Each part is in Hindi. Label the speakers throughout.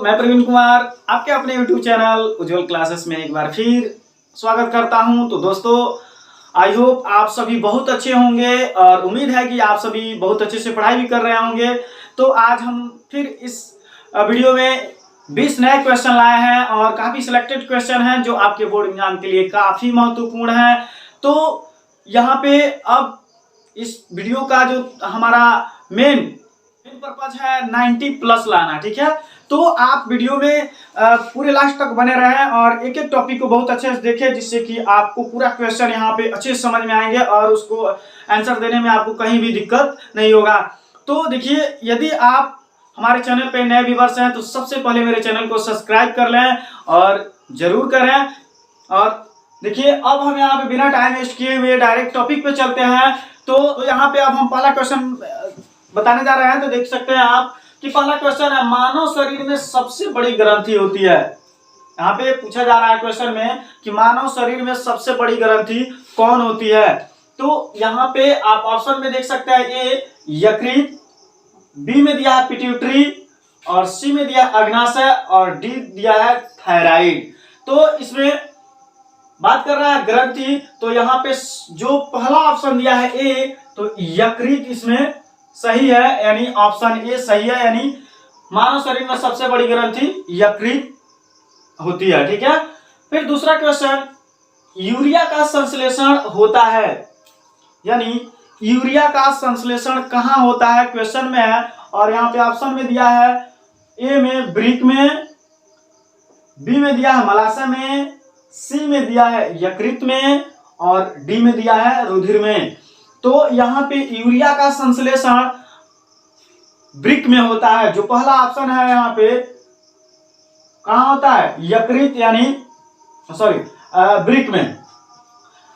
Speaker 1: मैं प्रवीण कुमार आपके अपने YouTube चैनल उज्जवल क्लासेस में एक बार फिर स्वागत करता हूं। तो दोस्तों, आई होप आप सभी बहुत अच्छे होंगे और उम्मीद है कि आप सभी बहुत अच्छे से पढ़ाई भी कर रहे होंगे। तो आज हम फिर इस वीडियो में 20 नए क्वेश्चन लाए हैं और काफ़ी सिलेक्टेड क्वेश्चन हैं जो आपके बोर्ड एग्जाम के लिए काफ़ी महत्वपूर्ण है। तो यहाँ पे अब इस वीडियो का जो हमारा मेन पर्पज है 90 प्लस लाना, ठीक है। तो आप वीडियो में पूरे लास्ट तक बने रहें और एक एक टॉपिक को बहुत अच्छे से देखें, जिससे कि आपको पूरा क्वेश्चन यहाँ पे अच्छे से समझ में आएंगे और उसको आंसर देने में आपको कहीं भी दिक्कत नहीं होगा। तो देखिए, यदि आप हमारे चैनल पे नए व्यूअर्स हैं तो सबसे पहले मेरे चैनल को सब्सक्राइब कर लें और जरूर करें। और देखिए, अब हम यहाँ पे बिना टाइम वेस्ट किए हुए डायरेक्ट टॉपिक पे चलते हैं। तो यहाँ पे अब हम पहला क्वेश्चन बताने जा रहे हैं। तो देख सकते हैं आप कि पहला क्वेश्चन है, मानव शरीर में सबसे बड़ी ग्रंथि होती है। यहाँ पे पूछा जा रहा है क्वेश्चन में कि मानव शरीर में सबसे बड़ी ग्रंथि कौन होती है। तो यहाँ पे आप ऑप्शन में देख सकते हैं, ए यकृत, बी में दिया है पिट्यूटरी और सी में दिया अग्नाशय और डी दिया है थायराइड। तो इसमें बात कर रहा है ग्रंथि, तो यहाँ पे जो पहला ऑप्शन दिया है ए, तो यकृत इसमें सही है, यानी ऑप्शन ए सही है, यानी मानव शरीर में सबसे बड़ी ग्रंथि यकृत होती है, ठीक है। फिर दूसरा क्वेश्चन, यूरिया का संश्लेषण होता है, यानी यूरिया का संश्लेषण कहाँ होता है क्वेश्चन में है। और यहाँ पे ऑप्शन में दिया है, ए में ब्रिक में, बी में दिया है मलाशय में, सी में दिया है यकृत में और डी में दिया है रुधिर में। तो यहाँ पे यूरिया का संश्लेषण ब्रिक में होता है। जो पहला ऑप्शन है यहाँ पे कहाँ होता है, यकृत यानी ब्रिक में।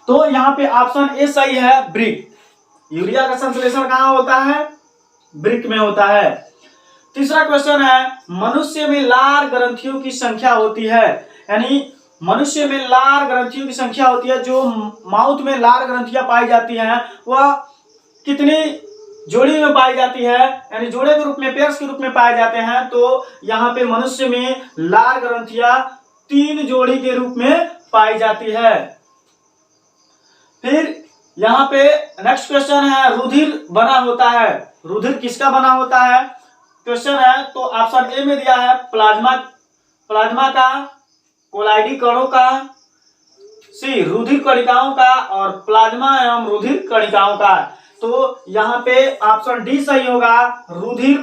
Speaker 1: तो यहाँ पे ऑप्शन ए सही है, ब्रिक। यूरिया का संश्लेषण कहाँ होता है, ब्रिक में होता है। तीसरा क्वेश्चन है, मनुष्य में लार ग्रंथियों की संख्या होती है, यानी मनुष्य में लार ग्रंथियों की संख्या होती है। जो माउथ में लार ग्रंथियां पाई जाती हैं वह कितनी जोड़ी में पाई जाती है, यानी जोड़े के रूप में, पेयर्स के रूप में पाए जाते हैं। तो यहाँ पे मनुष्य में लार ग्रंथियां 3 जोड़ी के रूप में पाई जाती है। फिर यहाँ पे नेक्स्ट क्वेश्चन है, रुधिर बना होता है, रुधिर किसका बना होता है क्वेश्चन है। तो ऑप्शन ए में दिया है प्लाज्मा का, कोलाइडी कणों का, सी रुधिर कणिकाओं का और प्लाज्मा एवं रुधिर कणिकाओं का। तो यहाँ पे ऑप्शन डी सही होगा, रुधिर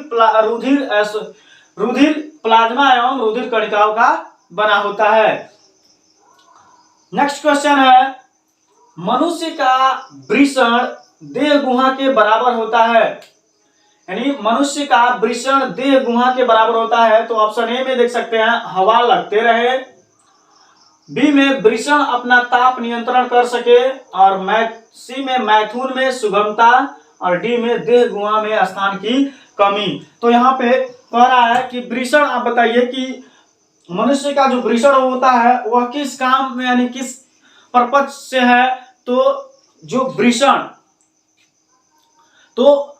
Speaker 1: प्लाज्मा एवं रुधिर कणिकाओं का बना होता है। नेक्स्ट क्वेश्चन है, मनुष्य का वृषण देह गुहा के बराबर होता है, यानी मनुष्य का वृषण देह गुहा के बराबर होता है। तो ऑप्शन ए में देख सकते हैं, हवा लगते रहे, बी में वृषण अपना ताप नियंत्रण कर सके और सी में मैथुन में सुगमता और डी में देह गुहा में स्थान की कमी। तो यहाँ पे कह रहा है कि वृषण, आप बताइए कि मनुष्य का जो वृषण होता है वह किस काम में, यानी किस पर्पज से है। तो जो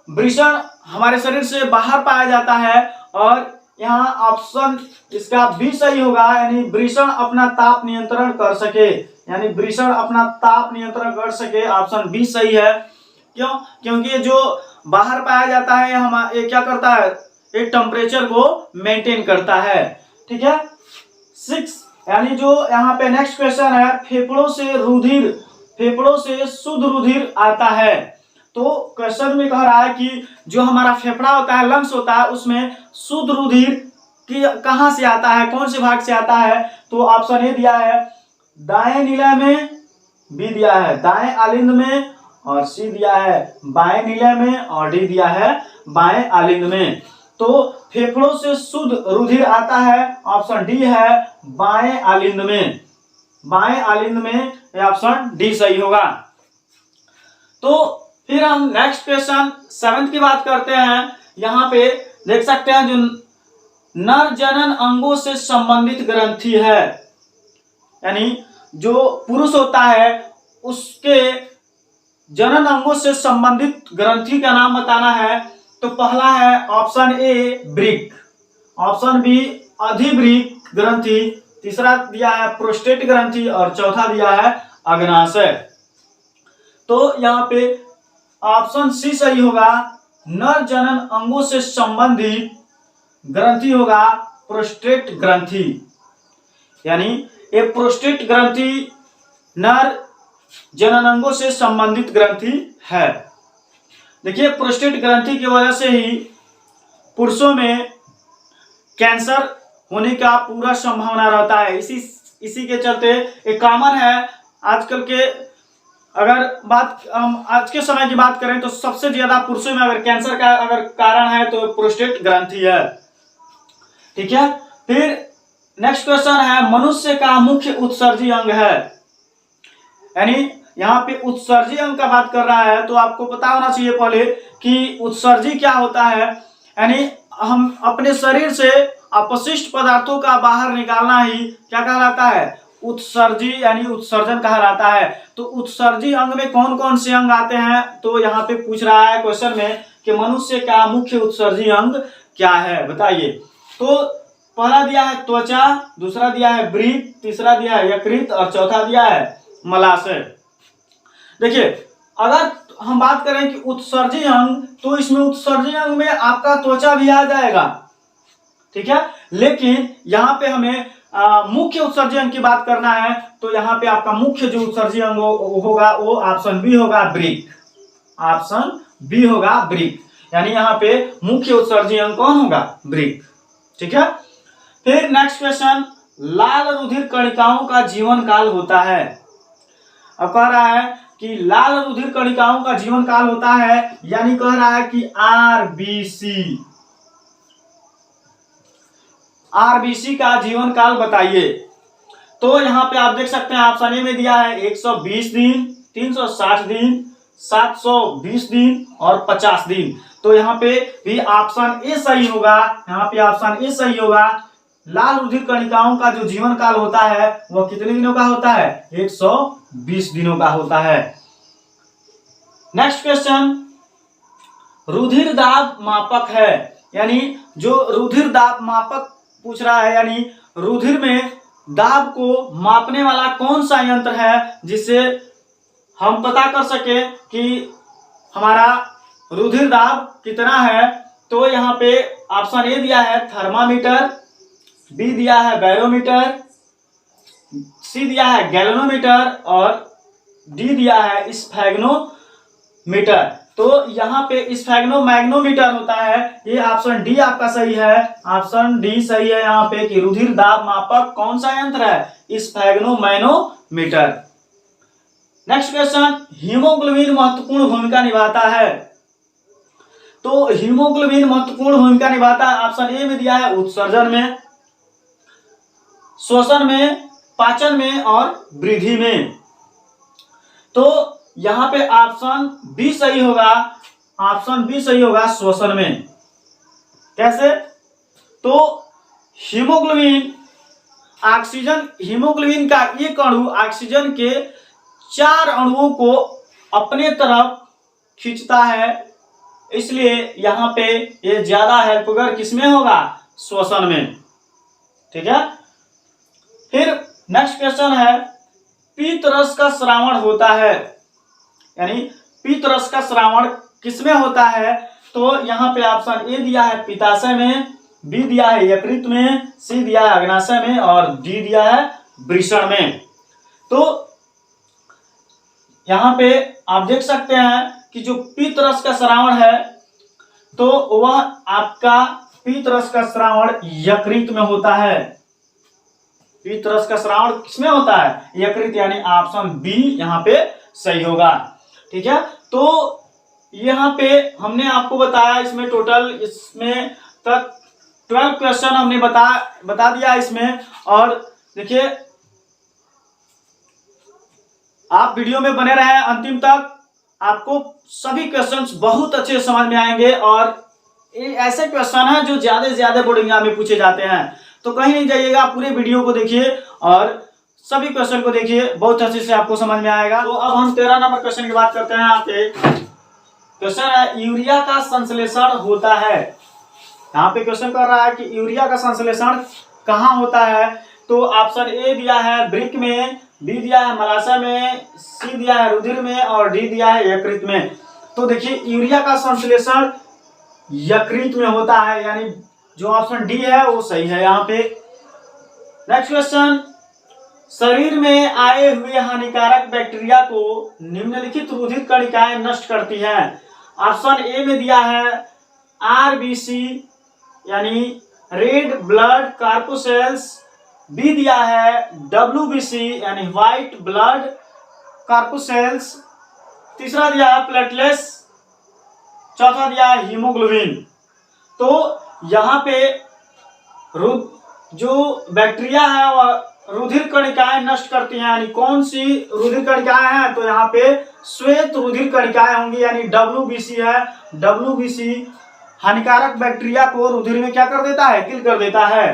Speaker 1: वृषण हमारे शरीर से बाहर पाया जाता है और यहाँ ऑप्शन इसका बी सही होगा, यानी वृषण अपना ताप नियंत्रण कर सके, यानी वृषण अपना ताप नियंत्रण कर सके, ऑप्शन बी सही है। क्यों? क्योंकि जो बाहर पाया जाता है ये क्या करता है, एक टेम्परेचर को मेंटेन करता है, ठीक है। 6, यानी जो यहाँ पे नेक्स्ट क्वेश्चन है, फेफड़ों से शुद्ध रुधिर आता है। तो क्वेश्चन में कह रहा है कि जो हमारा फेफड़ा होता है, लंग्स होता है, उसमें शुद्ध रुधिर कहाँ से आता है, कौन से भाग से आता है। तो ऑप्शन ए दिया है दाएं निलय में, बी दिया है दाएं आलिंद में और सी दिया है बाएं निलय में और डी दिया है बाएं आलिंद में। तो फेफड़ों से शुद्ध रुधिर आता है, ऑप्शन डी है बाएं आलिंद में, बाएं आलिंद में, यह ऑप्शन डी सही होगा। तो फिर हम नेक्स्ट क्वेश्चन 7 की बात करते हैं। यहाँ पे देख सकते हैं, जो नर जनन अंगों से संबंधित ग्रंथि है, यानी जो पुरुष होता है उसके जनन अंगों से संबंधित ग्रंथि का नाम बताना है। तो पहला है option A brick, option B अधिवृक्क ग्रंथि, तीसरा दिया है प्रोस्टेट ग्रंथि और चौथा दिया है अग्नाशय। तो यहाँ पे ऑप्शन सी सही होगा, नर जनन अंगों से संबंधित ग्रंथि होगा प्रोस्टेट ग्रंथि। यानी ये प्रोस्टेट ग्रंथि नर जननांगों से संबंधित ग्रंथि है। देखिए प्रोस्टेट ग्रंथि की वजह से ही पुरुषों में कैंसर होने का पूरा संभावना रहता है। इसी के चलते एक कॉमन है आजकल के, अगर हम आज के समय की बात करें तो सबसे ज्यादा पुरुषों में अगर कैंसर का अगर कारण है तो प्रोस्टेट ग्रंथि है। ठीक है, फिर नेक्स्ट क्वेश्चन है मनुष्य का मुख्य उत्सर्जी अंग है। यानी यहाँ पे उत्सर्जी अंग का बात कर रहा है तो आपको पता होना चाहिए पहले कि उत्सर्जी क्या होता है। यानी हम अपने शरीर से अपशिष्ट पदार्थों का बाहर निकालना ही क्या कहलाता है, उत्सर्जी यानी उत्सर्जन कहलाता है। तो उत्सर्जी अंग में कौन कौन से अंग आते हैं, तो यहाँ पे पूछ रहा है क्वेश्चन में कि मनुष्य का मुख्य उत्सर्जी अंग क्या है, बताइए। तो पहला दिया है त्वचा, दूसरा दिया है वृक्क, तीसरा दिया है यकृत और चौथा दिया है मलाशय। देखिए अगर हम बात करें कि उत्सर्जी अंग, तो इसमें उत्सर्जी अंग में आपका त्वचा भी आ जाएगा, ठीक है। लेकिन यहाँ पे हमें मुख्य उत्सर्जी अंग की बात करना है, तो यहाँ पे आपका मुख्य जो उत्सर्जी अंग होगा वो ऑप्शन बी होगा वृक्क। ऑप्शन बी होगा वृक्क। यानी यहाँ पे मुख्य उत्सर्जी अंग कौन होगा, वृक्क। ठीक है, फिर नेक्स्ट क्वेश्चन, लाल रुधिर कणिकाओं का जीवन काल होता है। अब कह रहा है कि लाल रुधिर कणिकाओं का जीवन काल होता है, यानी कह रहा है कि आरबीसी का जीवन काल बताइए। तो यहाँ पे आप देख सकते हैं ऑप्शन ए में दिया है 120 दिन, 360 दिन, 720 दिन और 50 दिन। तो यहाँ पे भी ऑप्शन ए सही होगा। यहाँ पे ऑप्शन ए सही होगा। लाल रुधिर कणिकाओं का जो जीवन काल होता है वह कितने दिनों का होता है, 120 दिनों का होता है। नेक्स्ट क्वेश्चन, रुधिर दाब मापक है। यानी जो रुधिर दाब मापक पूछ रहा है, यानी रुधिर में दाब को मापने वाला कौन सा यंत्र है जिससे हम पता कर सके कि हमारा रुधिर दाब कितना है। तो यहाँ पे ऑप्शन ए दिया है थर्मामीटर, बी दिया है बैरोमीटर, सी दिया है गैल्वेनोमीटर और डी दिया है स्फैग्नोमीटर। तो यहाँ पे स्फैग्नोमैग्नोमीटर होता है। ये ऑप्शन डी आपका सही है। ऑप्शन डी सही है यहाँ पे कि रुधिर दाब मापक कौन सा यंत्र है, स्फैग्नोमैग्नोमीटर। नेक्स्ट क्वेश्चन, हीमोग्लोबिन महत्वपूर्ण भूमिका निभाता है। तो हीमोग्लोबिन महत्वपूर्ण भूमिका निभाता है, ऑप्शन ए में दिया है उत्सर्जन में, श्वसन में, पाचन में और वृद्धि में। तो यहाँ पे ऑप्शन बी सही होगा। ऑप्शन बी सही होगा श्वसन में। कैसे, तो हीमोग्लोबिन का एक अणु ऑक्सीजन के 4 अणुओं को अपने तरफ खींचता है, इसलिए यहाँ पे ये ज्यादा हेल्पगर किसमें होगा, श्वसन में। ठीक है, फिर नेक्स्ट क्वेश्चन है, पीत रस का श्रावण होता है। यानी पीत रस का श्रावण किसमें होता है, तो यहाँ पे ऑप्शन ए दिया है पित्ताशय में, बी दिया है यकृत में, सी दिया है अग्नाशय में और डी दिया है वृषण में। तो यहाँ पे आप देख सकते हैं कि जो पीत रस का श्रावण है तो वह आपका पीत रस का श्रावण यकृत में होता है। पीत रस का श्रावण किसमें होता है, यकृत। यानी ऑप्शन बी यहाँ पे सही होगा। ठीक है, तो यहाँ पे हमने आपको बताया, इसमें टोटल इसमें तक 12 क्वेश्चन हमने बता दिया इसमें। और देखिए आप वीडियो में बने रहे अंतिम तक, आपको सभी क्वेश्चंस बहुत अच्छे समझ में आएंगे। और ये ऐसे क्वेश्चन हैं जो ज्यादा से ज्यादा बोर्ड एग्जाम में पूछे जाते हैं, तो कहीं नहीं जाइएगा, पूरे वीडियो को देखिए और सभी क्वेश्चन को देखिए, बहुत अच्छे से आपको समझ में आएगा। तो अब हम 13 नंबर क्वेश्चन की बात करते हैं। यहाँ पे क्वेश्चन है, यूरिया का संश्लेषण होता है। यहाँ पे क्वेश्चन कर रहा है कि यूरिया का संश्लेषण कहाँ होता है। तो ऑप्शन ए दिया है वृक्क में, बी दिया है मलाशय में, सी दिया है रुधिर में और डी दिया है यकृत में। तो देखिए यूरिया का संश्लेषण यकृत में होता है, यानी जो ऑप्शन डी है वो सही है यहाँ पे। नेक्स्ट क्वेश्चन, शरीर में आए हुए हानिकारक बैक्टीरिया को निम्नलिखित रुधिर कणिकाएं नष्ट करती हैं। ऑप्शन ए में दिया है आरबीसी यानी रेड ब्लड कार्पोसेल्स, बी दिया है डब्ल्यूबीसी यानी व्हाइट ब्लड कार्पोसेल्स, तीसरा दिया है प्लेटलेट्स, चौथा दिया है हीमोग्लोबिन। तो यहाँ पे जो बैक्टीरिया है वह रुधिर कणिकाएं नष्ट करती हैं, यानी कौन सी रुधिर कणिकाएं हैं, तो यहाँ पे श्वेत रुधिर कणिकाएं होंगी, यानी डब्ल्यूबीसी है। डब्ल्यूबीसी हानिकारक बैक्टीरिया को रुधिर में क्या कर देता है, किल कर देता है।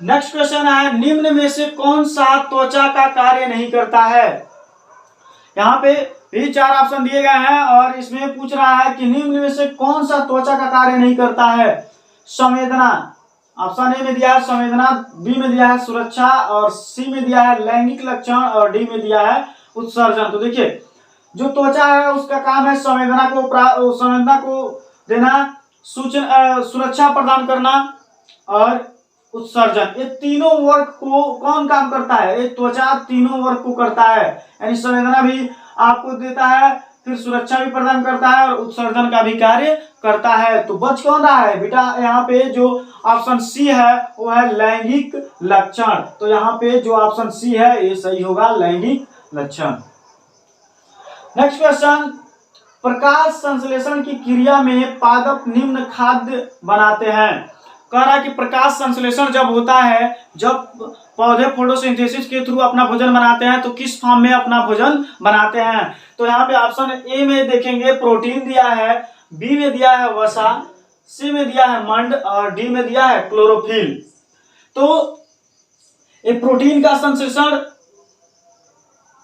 Speaker 1: नेक्स्ट क्वेश्चन है, निम्न में से कौन सा त्वचा का कार्य नहीं करता है। यहाँ पे भी 4 ऑप्शन दिए गए हैं और इसमें पूछ रहा है कि निम्न में से कौन सा त्वचा का कार्य नहीं करता है। संवेदना, ऑप्शन ए में दिया है संवेदना, बी में दिया है सुरक्षा और सी में दिया है लैंगिक लक्षण और डी में दिया है उत्सर्जन। तो देखिए जो त्वचा है उसका काम है संवेदना को देना, सुरक्षा प्रदान करना और उत्सर्जन। ये तीनों वर्ग को कौन काम करता है, ये त्वचा तीनों वर्ग को करता है, यानी संवेदना भी आपको देता है, फिर सुरक्षा भी प्रदान करता है और उत्सर्जन का भी कार्य करता है। तो बच कौन रहा है बेटा, यहाँ पे जो ऑप्शन सी है वो है लैंगिक लक्षण। तो यहाँ पे जो ऑप्शन सी है ये सही होगा, लैंगिक लक्षण। नेक्स्ट क्वेश्चन, प्रकाश संश्लेषण की क्रिया में पादप निम्न खाद्य बनाते हैं। कह रहा है कि प्रकाश संश्लेषण जब होता है, जब पौधे फोटोसिंथेसिस के थ्रू अपना भोजन बनाते हैं तो किस फॉर्म में अपना भोजन बनाते हैं। तो यहाँ पे ऑप्शन ए में देखेंगे प्रोटीन दिया है, बी में दिया है वसा, सी में दिया है मंड और डी में दिया है क्लोरोफिल। तो ये प्रोटीन का संश्लेषण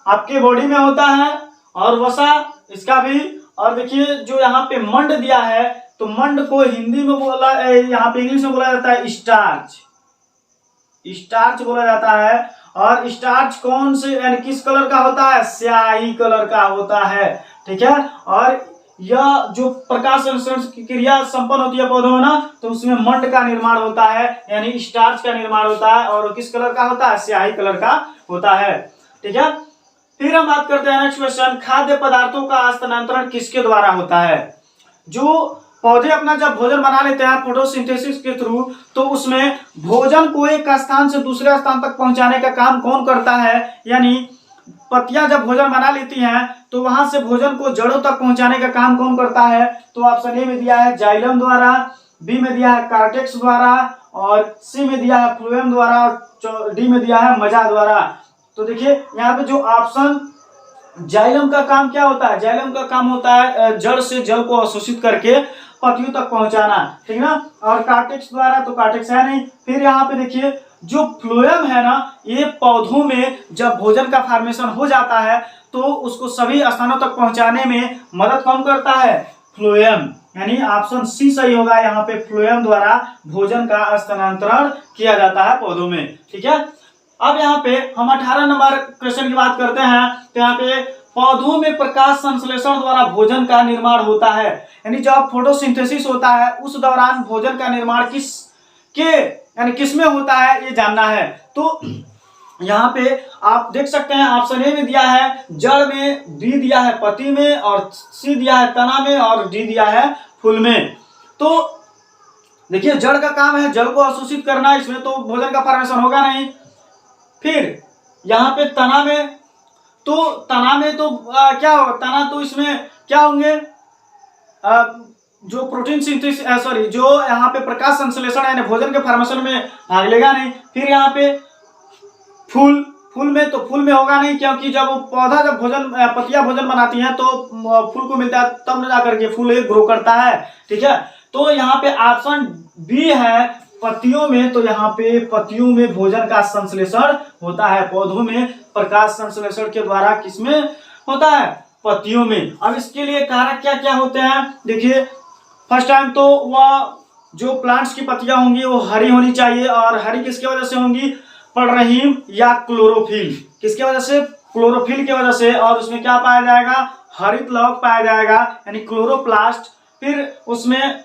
Speaker 1: आपके बॉडी में होता है और वसा इसका भी, और देखिए जो यहाँ पे मंड दिया है तो मंड को हिंदी में बोला, यहाँ पे इंग्लिश में बोला जाता है स्टार्च, स्टार्च बोला जाता है। और स्टार्च कौन से यानी किस कलर का होता है, स्याही कलर का होता है, ठीक है। और यह जो प्रकाश संश्लेषण की क्रिया संपन्न होती है पौधों में ना, तो उसमें मंड का निर्माण होता है, यानी स्टार्च का निर्माण होता है और किस कलर का होता है, स्याही कलर का होता है, ठीक है। फिर हम बात करते हैं नेक्स्ट क्वेश्चन, खाद्य पदार्थों का स्थानांतरण किसके द्वारा होता है। जो पौधे अपना जब भोजन बना लेते हैं फोटोसिंथेसिस के थ्रू, तो उसमें भोजन को एक स्थान से दूसरे स्थान तक पहुंचाने का काम कौन करता है, यानी पत्तियां जब भोजन बना लेती हैं तो वहां से भोजन को जड़ों तक पहुंचाने का काम कौन करता है। तो ऑप्शन ए में दिया है जाइलम द्वारा, बी में दिया है कार्टेक्स द्वारा और सी में दिया है फ्लोएम द्वारा और डी में दिया है मजा द्वारा। तो देखिए यहाँ पे जो ऑप्शन जाइलम का काम क्या होता है, जाइलम का काम होता है जड़ से जल को अवशोषित करके पत्तियों तक पहुंचाना, ठीक ना। और कार्टेक्स द्वारा तो कार्टेक्स है नहीं। फिर यहाँ पे देखिए जो फ्लोएम है ना, ये पौधों में जब भोजन का फॉर्मेशन हो जाता है तो उसको सभी स्थानों तक पहुंचाने में मदद कौन करता है, फ्लोएम, यानी ऑप्शन सी सही होगा। यहाँ पे फ्लोएम द्वारा भोजन का स्थानांतरण किया जाता है पौधों में, ठीक है। अब यहाँ पे हम 18 नंबर क्वेश्चन की बात करते हैं। तो यहाँ पे पौधों में प्रकाश संश्लेषण द्वारा भोजन का निर्माण होता है, यानी जब फोटोसिंथेसिस होता है उस दौरान भोजन का निर्माण किस में होता है ये जानना है। तो यहाँ पे आप देख सकते हैं ऑप्शन ए में दिया है जड़ में, बी दिया है पत्ती में और सी दिया है तना में और डी दिया है फूल में। तो देखिए जड़ का काम है जल को अवशोषित करना, इसमें तो भोजन का फॉर्मेशन होगा नहीं। फिर यहाँ पे तना में तो क्या हो, तना तो इसमें क्या होंगे, जो प्रोटीन सिंथेसिस जो यहाँ पे प्रकाश संश्लेषण यानी भोजन के फॉर्मेशन में भाग लेगा नहीं। फिर यहाँ पे फूल में होगा नहीं, क्योंकि जब पौधा जब पत्तियां भोजन बनाती हैं तो फूल को मिलता है तब न जाकर के फूल ग्रो करता है, ठीक है। तो यहाँ पे ऑप्शन बी है पत्तियों में। तो यहाँ पे पत्तियों में भोजन का संश्लेषण होता है, पौधों में प्रकाश संश्लेषण के द्वारा किसमें होता है, पत्तियों में। अब इसके लिए कारक क्या क्या होते हैं देखिए। फर्स्ट टाइम तो वह जो प्लांट्स की पत्तियां होंगी वो हरी होनी चाहिए, और हरी किसकी वजह से होंगी? पर्णरहीम या क्लोरोफिल। किसकी वजह से? क्लोरोफिल की वजह से। और उसमें क्या पाया जाएगा? हरित लवक पाया जाएगा, यानी क्लोरोप्लास्ट। फिर उसमें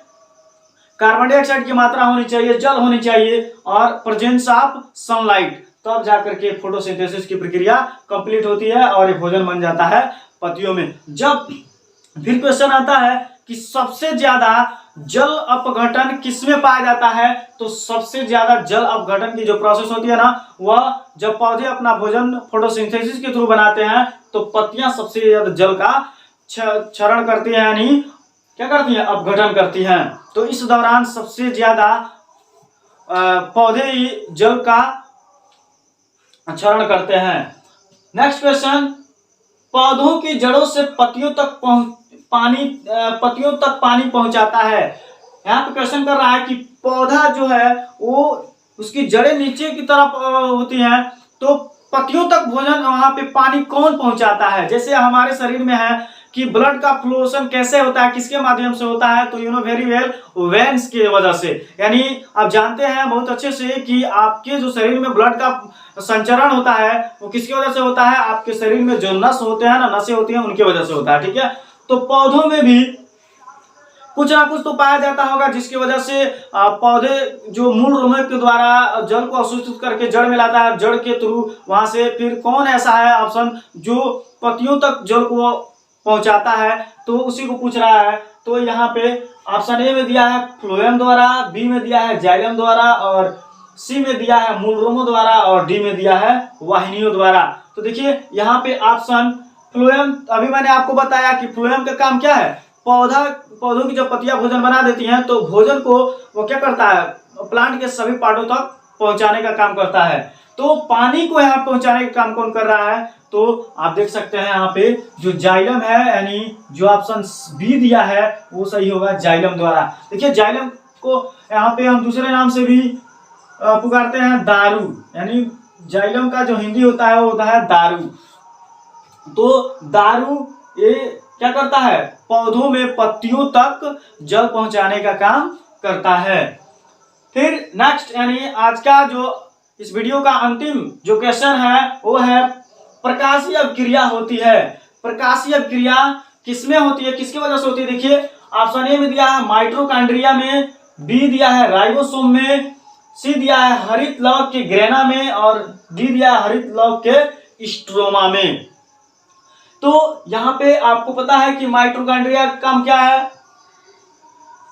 Speaker 1: कार्बन डाइऑक्साइड की मात्रा होनी चाहिए, जल होनी चाहिए, और प्रेजेंस ऑफ सनलाइट, तब जाकर के फोटोसिंथेसिस की प्रक्रिया कंप्लीट होती है और ये भोजन बन जाता है पत्तियों में। जब फिर क्वेश्चन आता है कि सबसे ज्यादा जल अपघटन किसमें पाया जाता है, तो सबसे ज्यादा जल अपघटन की जो प्रोसेस होती है ना, वह जब पौधे अपना भोजन फोटोसिंथेसिस के थ्रू बनाते हैं तो पत्तियां सबसे ज्यादा जल का क्षरण करती हैं, यानी क्या करती हैं? अपघटन करती हैं। तो इस दौरान सबसे ज्यादा पौधे ही जल का क्षरण करते हैं। नेक्स्ट क्वेश्चन, पौधों की जड़ों से पत्तियों तक पानी पहुंचाता है। यहाँ पे क्वेश्चन कर रहा है कि पौधा जो है वो उसकी जड़ें नीचे की तरफ होती हैं, तो पत्तियों तक भोजन वहां पे पानी कौन पहुंचाता है? जैसे हमारे शरीर में है कि ब्लड का फ्लोशन कैसे होता है, किसके माध्यम से होता है? तो you know very well, veins की वजह से। यानी आप जानते हैं बहुत अच्छे से कि आपके जो शरीर में ब्लड का संचरण होता है वो किसकी वजह से होता है? आपके शरीर में जो नस होते हैं ना, नसें होती हैं, उनकी वजह से होता है। ठीक है, तो पौधों में भी कुछ ना कुछ तो पाया जाता होगा जिसकी वजह से पौधे जो मूल रोमक के द्वारा जल को अवशोषित करके जड़ में लाता है, जड़ के थ्रू वहां से फिर कौन ऐसा है ऑप्शन जो पत्तियों तक जल को पहुंचाता है, तो उसी को पूछ रहा है। तो यहाँ पे ऑप्शन ए में दिया है फ्लोएम द्वारा, बी में दिया है जाइलम द्वारा, और सी में दिया है मूल रोमों द्वारा, और डी में दिया है वाहिनियों द्वारा। तो देखिए यहाँ पे ऑप्शन फ्लोएम, अभी मैंने आपको बताया कि फ्लोएम का काम क्या है? पौधों की जब पत्तियां भोजन बना देती हैं तो भोजन को वो क्या करता है? प्लांट के सभी पार्टों तक पहुंचाने का काम करता है। तो पानी को यहाँ पहुंचाने का काम कौन कर रहा है? तो आप देख सकते हैं यहाँ पे जो जाइलम है, यानी जो ऑप्शन बी दिया है वो सही होगा, जाइलम द्वारा। देखिए जाइलम को यहाँ पे हम दूसरे नाम से भी पुकारते हैं दारू, यानी जाइलम का जो हिंदी होता है वो होता है दारू। तो दारू ये क्या करता है? पौधों में पत्तियों तक जल पहुंचाने का काम करता है। फिर नेक्स्ट, यानी आज का जो इस वीडियो का अंतिम जो क्वेश्चन है वो है प्रकाशीय अभिक्रिया होती है। प्रकाशीय अभिक्रिया किसमें होती है, किसकी वजह से होती है? देखिए ऑप्शन ए में दिया है माइटोकॉन्ड्रिया में, बी दिया है राइबोसोम में, सी दिया है हरित लवक के ग्रेना में, और डी दिया है हरित लवक के स्ट्रोमा में। तो यहाँ पे आपको पता है कि माइटोकॉन्ड्रिया का काम क्या है?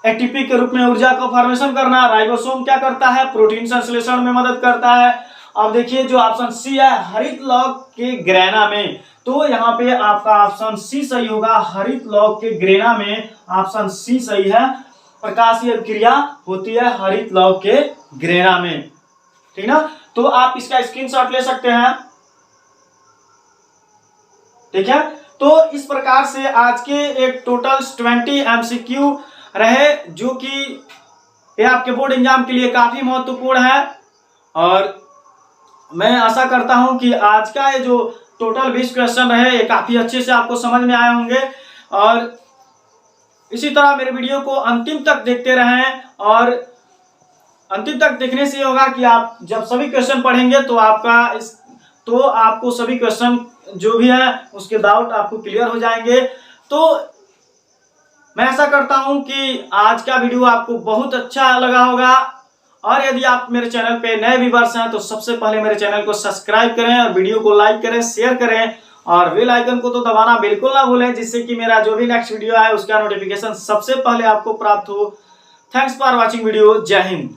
Speaker 1: एटीपी के रूप में ऊर्जा का फॉर्मेशन करना। राइबोसोम क्या करता है? प्रोटीन संश्लेषण में मदद करता है। अब देखिए जो ऑप्शन सी है हरित लवक के ग्रेना में, तो यहाँ पे आपका ऑप्शन सी सही होगा, हरित लवक के ग्रेना में ऑप्शन सी सही है। प्रकाशीय अभिक्रिया होती है हरित लवक के ग्रेना में, ठीक ना? तो आप इसका स्क्रीनशॉट ले सकते हैं, ठीक है। तो इस प्रकार से आज के एक टोटल 20 MCQ रहे, जो कि ये आपके बोर्ड एग्जाम के लिए काफी महत्वपूर्ण है। और मैं आशा करता हूं कि आज का ये जो टोटल 20 क्वेश्चन रहे ये काफी अच्छे से आपको समझ में आए होंगे। और इसी तरह मेरे वीडियो को अंतिम तक देखते रहें, और अंतिम तक देखने से होगा कि आप जब सभी क्वेश्चन पढ़ेंगे तो आपको सभी क्वेश्चन जो भी है उसके डाउट आपको क्लियर हो जाएंगे। तो मैं ऐसा करता हूं कि आज का वीडियो आपको बहुत अच्छा लगा होगा, और यदि आप मेरे चैनल पे नए व्यूअर्स हैं तो सबसे पहले मेरे चैनल को सब्सक्राइब करें, और वीडियो को लाइक करें, शेयर करें, और बेल आइकन को तो दबाना बिल्कुल ना भूलें, जिससे कि मेरा जो भी नेक्स्ट वीडियो है उसका नोटिफिकेशन सबसे पहले आपको प्राप्त हो। Thanks for watching video. जय हिंद।